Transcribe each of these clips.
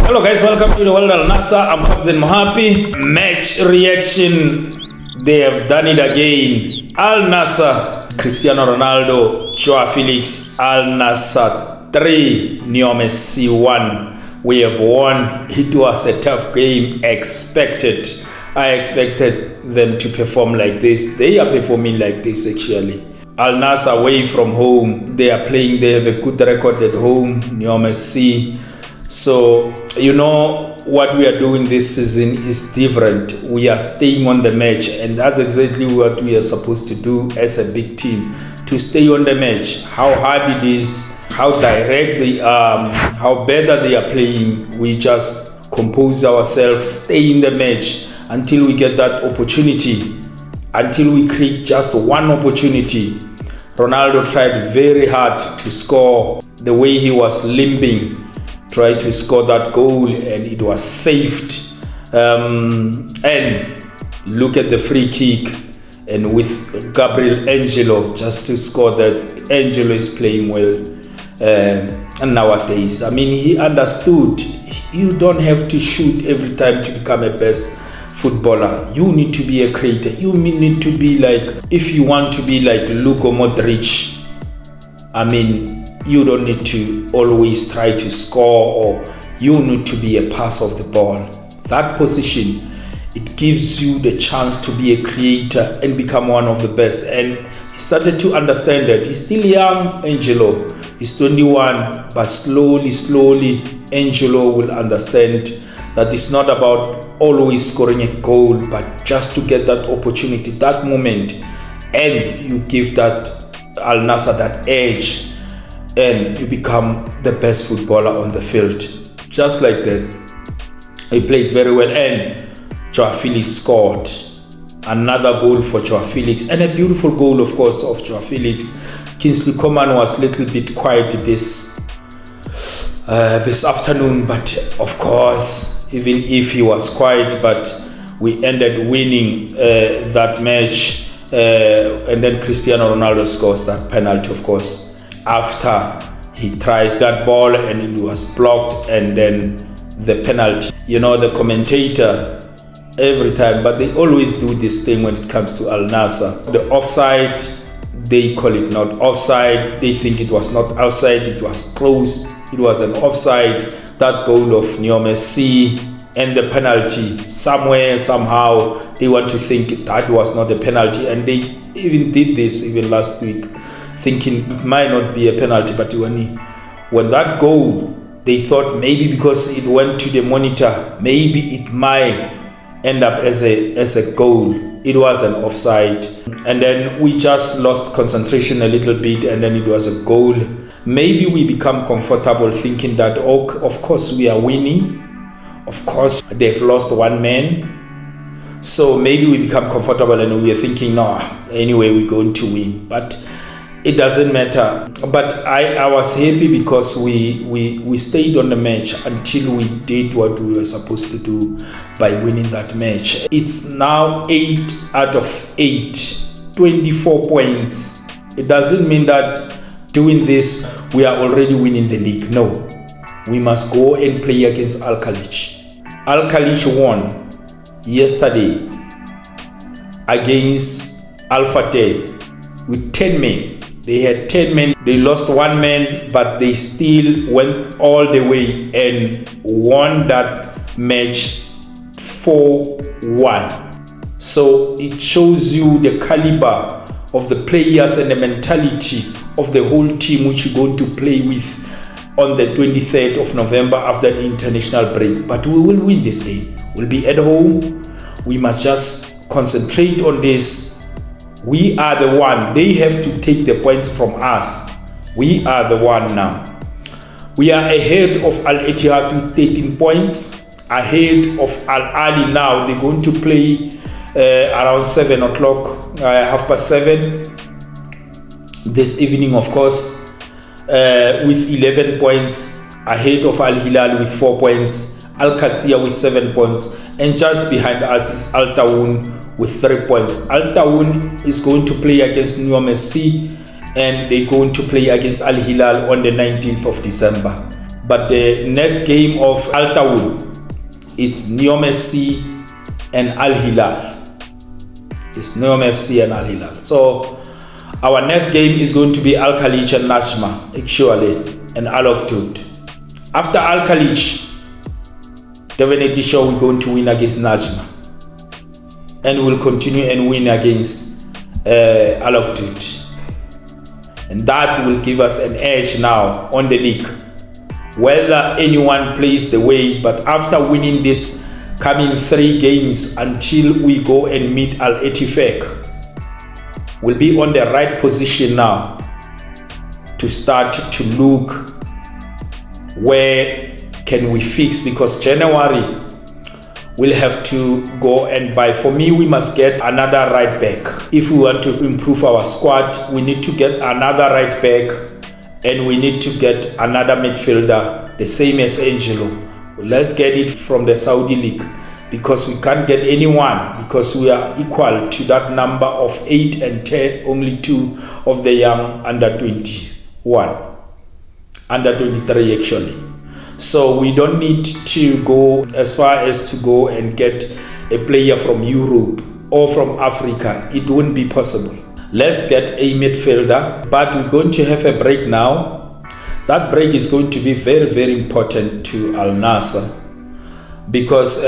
Hello guys, welcome to the world Al-Nassr. I'm Habs and Mahapi. Match reaction. They have done it again. Al-Nassr, Cristiano Ronaldo, Joao Felix, Al-Nassr 3, NEOM SC 1. We have won. It was a tough game. I expected them to perform like this. They are performing like this actually. Al-Nassr away from home. They are playing. They have a good record at home. NEOM SC. So, you know, what we are doing this season is different. We are staying on the match, and that's exactly what we are supposed to do as a big team, to stay on the match. How hard it is, how direct they are, how better they are playing. We just compose ourselves, stay in the match until we get that opportunity, until we create just one opportunity. Ronaldo tried very hard to score. The way he was limping, tried to score that goal, and it was saved. And look at the free kick, and with Angelo just to score that. Angelo is playing well nowadays. I mean, he understood you don't have to shoot every time to become a best footballer. You need to be a creator. You need to be like, if you want to be like Luka Modric, I mean, you don't need to always try to score, or you need to be a pass of the ball. That position, it gives you the chance to be a creator and become one of the best. And he started to understand that. He's still young, Angelo. He's 21, but slowly, Angelo will understand that it's not about always scoring a goal, but just to get that opportunity, that moment, and you give that Al-Nassr that edge, and you become the best footballer on the field. Just like that. He played very well, and Joao Felix scored another goal for Joao Felix, and a beautiful goal, of course, of Joao Felix. Kingsley Coman was a little bit quiet this afternoon, but of course, even if he was quiet, but we ended winning that match, and then Cristiano Ronaldo scores that penalty, of course, after he tries that ball and it was blocked, and then the penalty. You know, the commentator every time, but they always do this thing when it comes to Al-Nassr. The offside, they call it not offside. They think it was not outside, it was close. It was an offside. That goal of NEOM SC and the penalty, somewhere, somehow, they want to think that was not a penalty. And they even did this even last week, thinking it might not be a penalty, but when that goal, they thought maybe because it went to the monitor, maybe it might end up as a goal. It was an offside, and then we just lost concentration a little bit, and then it was a goal. Maybe we become comfortable thinking that, oh, of course we are winning. Of course they've lost one man, so maybe we become comfortable and we are thinking, no, anyway we're going to win. But it doesn't matter. But I was happy because we stayed on the match until we did what we were supposed to do by winning that match. It's now 8 out of 8, 24 points. It doesn't mean that doing this we are already winning the league. No, we must go and play against Al-Khalij. Al-Khalij won yesterday against Al-Fateh with 10 men. They had 10 men. They lost one man, but they still went all the way and won that match 4-1. So it shows you the caliber of the players and the mentality of the whole team which you're going to play with on the 23rd of November after the international break. But we will win this game. We'll be at home. We must just concentrate on this. We are the one. They have to take the points from us. We are the one now. We are ahead of Al-Ittihad with 13 points. Ahead of Al-Ali now. They're going to play around 7 o'clock, 7:30 this evening, of course, with 11 points. Ahead of Al-Hilal with 4 points. Al-Qadsiya with 7 points. And just behind us is Al-Tawun with 3 points. Al-Tawun is going to play against NEOM SC, and they're going to play against Al-Hilal on the 19th of December. But the next game of Al Tawun, it's NEOM SC and Al Hilal. It's NEOM FC and Al Hilal. So our next game is going to be Al Khalij and Najma, actually, and Al Oktut. After Al Khalij, definitely sure we're going to win against Najma, and we'll continue and win against Al Oktut. And that will give us an edge now on the league. Whether anyone plays the way, but after winning this coming 3 games until we go and meet Al Ettifaq, we'll be on the right position now to start to look where can we fix, because January we'll have to go and buy. For me, we must get another right back. If we want to improve our squad, we need to get another right back, and we need to get another midfielder, the same as Angelo. Let's get it from the Saudi League, because we can't get anyone, because we are equal to that number of 8 and 10, only 2 of the young under 21, under 23 actually. So we don't need to go as far as to go and get a player from Europe or from Africa. It wouldn't be possible. Let's get a midfielder, but we're going to have a break now. That break is going to be very, very important to Al-Nassr, because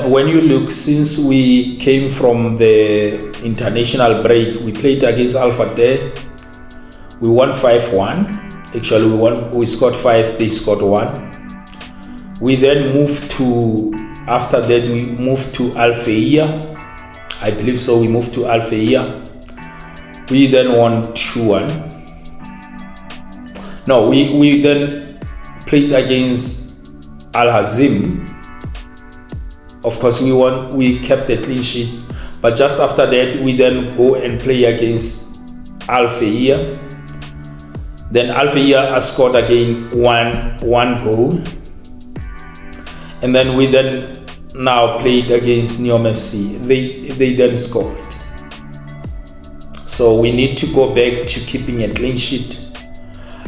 when you look, since we came from the international break, we played against Al Fateh. We won 5-1. Actually, we scored 5, they scored 1. We then moved to, after that we moved to Al Faiya. I believe so, we moved to Al Faiya. We then won 2-1. No, we then played against Al Hazim. Of course, we won, we kept the clean sheet. But just after that, we then go and play against Al Faiya. Then Al Faiya scored again one goal. And then we then now played against NEOM FC. They then scored. So we need to go back to keeping a clean sheet.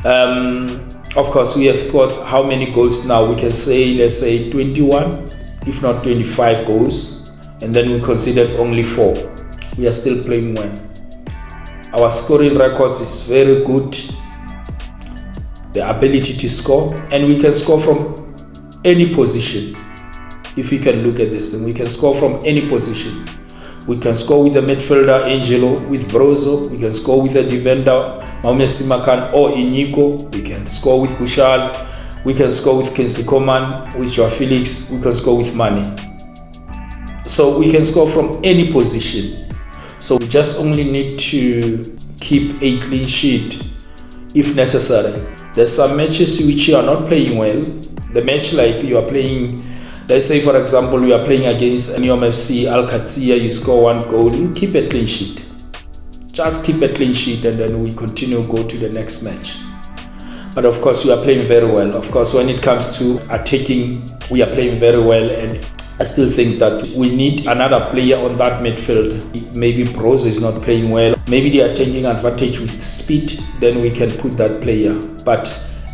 Of course, we have got how many goals now? We can say, let's say 21, if not 25 goals. And then we considered only 4. We are still playing well. Our scoring records is very good. The ability to score, and we can score from any position. If we can look at this thing, we can score from any position. We can score with a midfielder, Angelo, with Brozo. We can score with a defender, Mohamed Simakan or Inyiko. We can score with Kushal. We can score with Kingsley Coman, with Joao Felix. We can score with Mane. So we can score from any position. So we just only need to keep a clean sheet if necessary. There's some matches which you are not playing well. The match like you are playing, let's say for example, we are playing against NEOM FC, Al Qadsiya, you score 1 goal, you keep a clean sheet. Just keep a clean sheet, and then we continue go to the next match. But of course, we are playing very well. Of course, when it comes to attacking, we are playing very well, and I still think that we need another player on that midfield. Maybe Brozo is not playing well. Maybe they are taking advantage with speed, then we can put that player. But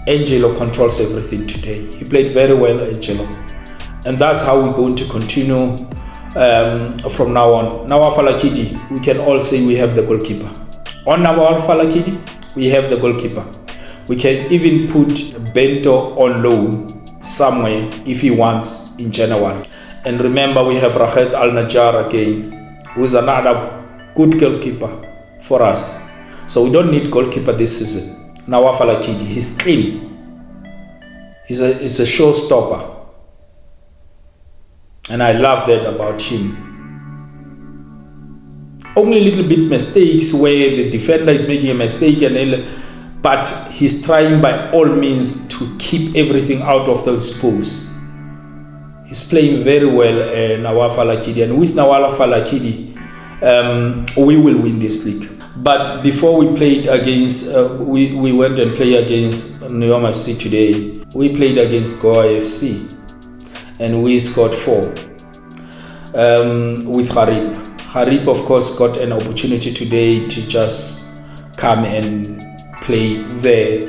Angelo controls everything today. He played very well, Angelo. And that's how we're going to continue from now on. Nawaf Al-Akidi, we can all say we have the goalkeeper. On Nawaf Al-Akidi, we have the goalkeeper. We can even put Bento on loan somewhere if he wants in January. And remember, we have Rahed Al-Najjar again, who's another good goalkeeper for us. So we don't need goalkeeper this season. Nawaf Al-Akidi, he's clean. He's a showstopper. And I love that about him. Only little bit mistakes where the defender is making a mistake, but he's trying by all means to keep everything out of those posts. He's playing very well, Nawaf Al-Akidi. And with Nawaf Al-Akidi, we will win this league. But before we played against, we went and played against NEOM SC today. We played against Goa FC, and we scored 4 with Harib. Harib, of course, got an opportunity today to just come and play there,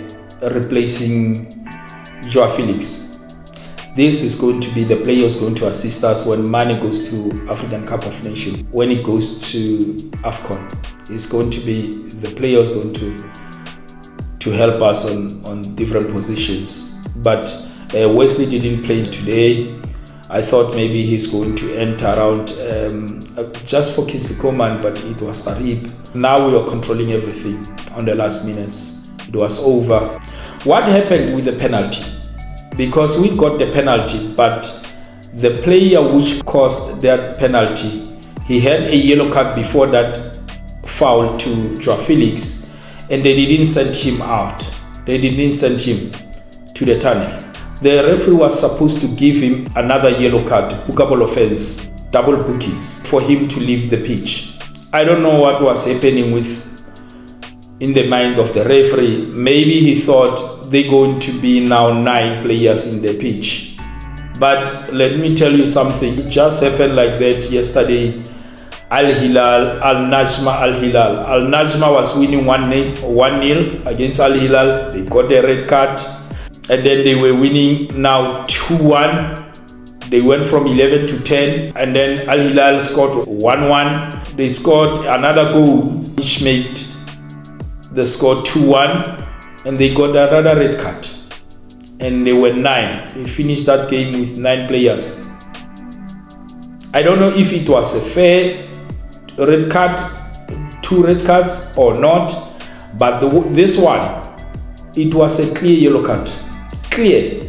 replacing Joao Felix. This is going to be the players going to assist us when Mane goes to African Cup of Nations. When he goes to AFCON, it's going to be the players going to help us on different positions. But Wesley didn't play today. I thought maybe he's going to enter around just for Kingsley Coman, but it was Arib. Now we are controlling everything on the last minutes. It was over. What happened with the penalty? Because we got the penalty, but the player which caused that penalty, he had a yellow card before that foul to Joao Felix, and they didn't send him out. They didn't send him to the tunnel. The referee was supposed to give him another yellow card, bookable offense, double bookings, for him to leave the pitch. I don't know what was happening in the mind of the referee. Maybe he thought they're going to be now 9 players in the pitch. But let me tell you something. It just happened like that yesterday. Al-Hilal, Al-Nassr.Match. Al-Nassr was winning 1-0 against Al-Hilal. They got a red card. And then they were winning now 2-1. They went from 11 to 10. And then Al-Hilal scored 1-1. They scored another goal, which made the score 2-1. And they got another red card. And they were 9. They finished that game with 9 players. I don't know if it was a fair red card, 2 red cards or not. But this one, it was a clear yellow card. Clear.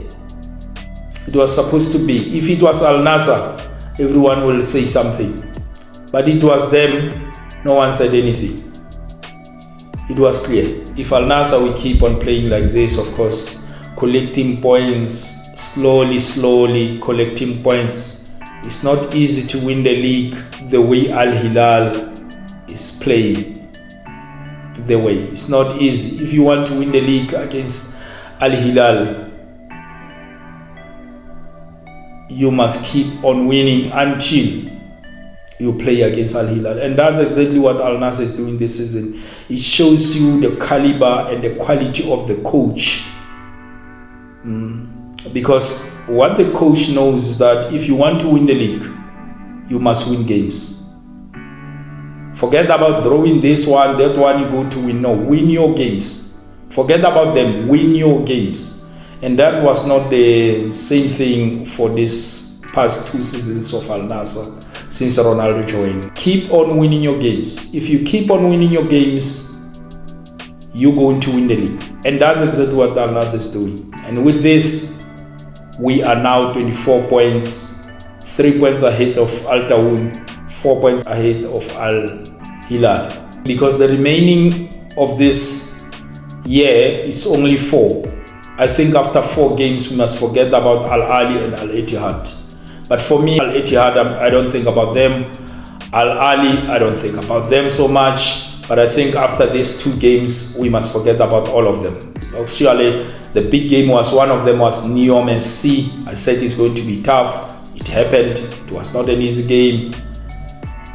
It was supposed to be. If it was Al-Nassr, everyone will say something. But it was them, no one said anything. It was clear. If Al-Nassr will keep on playing like this, of course, collecting points, slowly collecting points, it's not easy to win the league the way Al-Hilal is playing. The way. It's not easy. If you want to win the league against Al-Hilal, you must keep on winning until you play against Al-Hilal. And that's exactly what Al-Nassr is doing this season. It shows you the caliber and the quality of the coach. Because what the coach knows is that if you want to win the league, you must win games. Forget about drawing this one, that one you're going to win. No, win your games. Forget about them, win your games. And that was not the same thing for this past 2 seasons of Al-Nassr since Ronaldo joined. Keep on winning your games. If you keep on winning your games, you're going to win the league. And that's exactly what Al-Nassr is doing. And with this, we are now 24 points, 3 points ahead of Al Tawoun, 4 points ahead of Al-Hilal. Because the remaining of this year is only 4. I think after 4 games, we must forget about Al-Ahly and Al-Ittihad. But for me, Al-Ittihad, I don't think about them. Al-Ahly, I don't think about them so much. But I think after these 2 games, we must forget about all of them. Actually, the big game was, one of them was NEOM SC. I said it's going to be tough. It happened. It was not an easy game.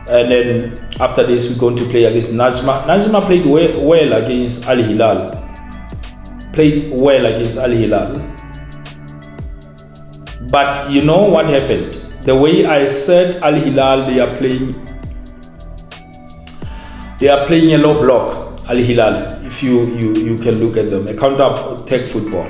And then after this, we're going to play against Najma. Najma played well against Al-Hilal. Played well against Al-Hilal. But you know what happened? The way I said Al-Hilal, they are playing a low block, Al-Hilal, if you can look at them, a counter-attack football.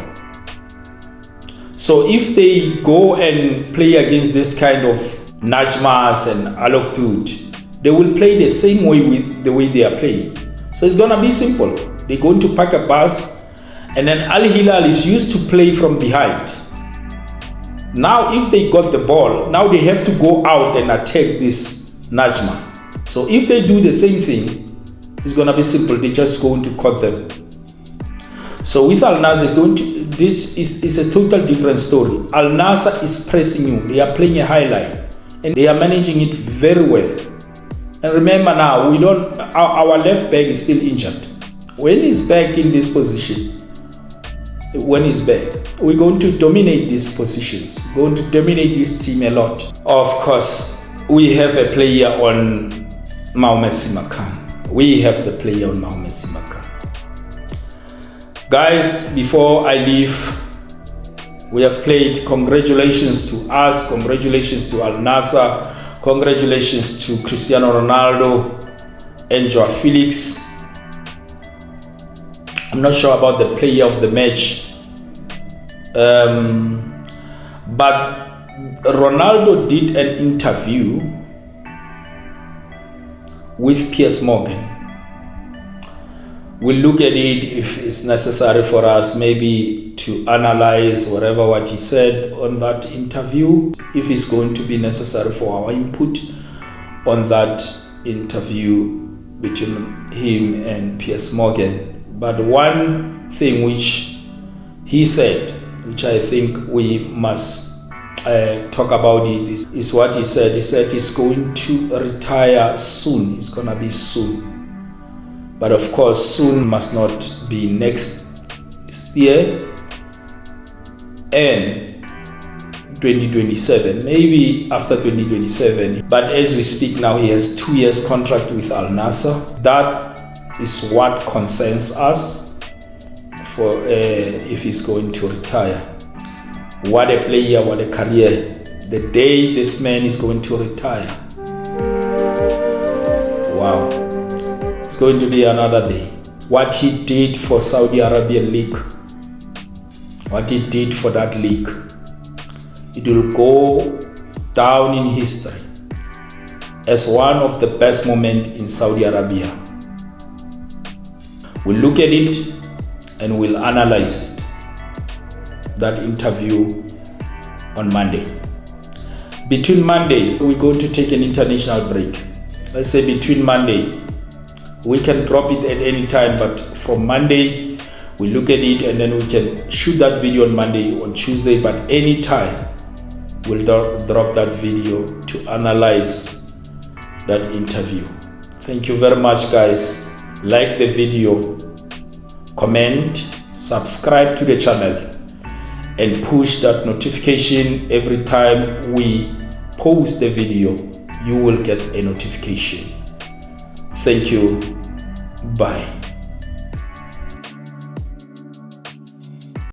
So if they go and play against this kind of Najmas and Al-Oktut, they will play the same way with the way they are playing. So it's gonna be simple. They're going to pack a pass, and then Al-Hilal is used to play from behind. Now if they got the ball, now they have to go out and attack this Najma. So if they do the same thing, it's going to be simple. They're just going to cut them. So with Al-Nassr, this is a total different story. Al-Nassr is pressing you. They are playing a high line. And they are managing it very well. And remember now, our left back is still injured. When he's back in this position, when he's back, we're going to dominate these positions. We're going to dominate this team a lot. Of course, we have a player on Mohamed Simakan. We have the player on Mohamed Simakan. Guys, before I leave, we have played. Congratulations to us, congratulations to Al-Nassr, congratulations to Cristiano Ronaldo and Joao Felix. I'm not sure about the player of the match, but Ronaldo did an interview with Piers Morgan. We'll look at it if it's necessary for us maybe to analyze whatever what he said on that interview, if it's going to be necessary for our input on that interview between him and Piers Morgan. But one thing which he said, which I think we must talk about it, is what he said. He said he's going to retire soon. It's gonna be soon. But of course, soon must not be next year and 2027, maybe after 2027. But as we speak now, he has 2 years contract with Al-Nassr. That is what concerns us for if he's going to retire. What a player, what a career. The day this man is going to retire, wow, it's going to be another day. What he did for Saudi Arabian League, what he did for that league, it will go down in history as one of the best moments in Saudi Arabia. We'll look at it and we'll analyze it, that interview on Monday. Between Monday, we're going to take an international break. Let's say between Monday, we can drop it at any time, but from Monday, we look at it and then we can shoot that video on Monday, on Tuesday, but any time we'll drop that video to analyze that interview. Thank you very much, guys. Like the video, comment, subscribe to the channel, and push that notification. Every time we post the video, you will get a notification. Thank you. Bye.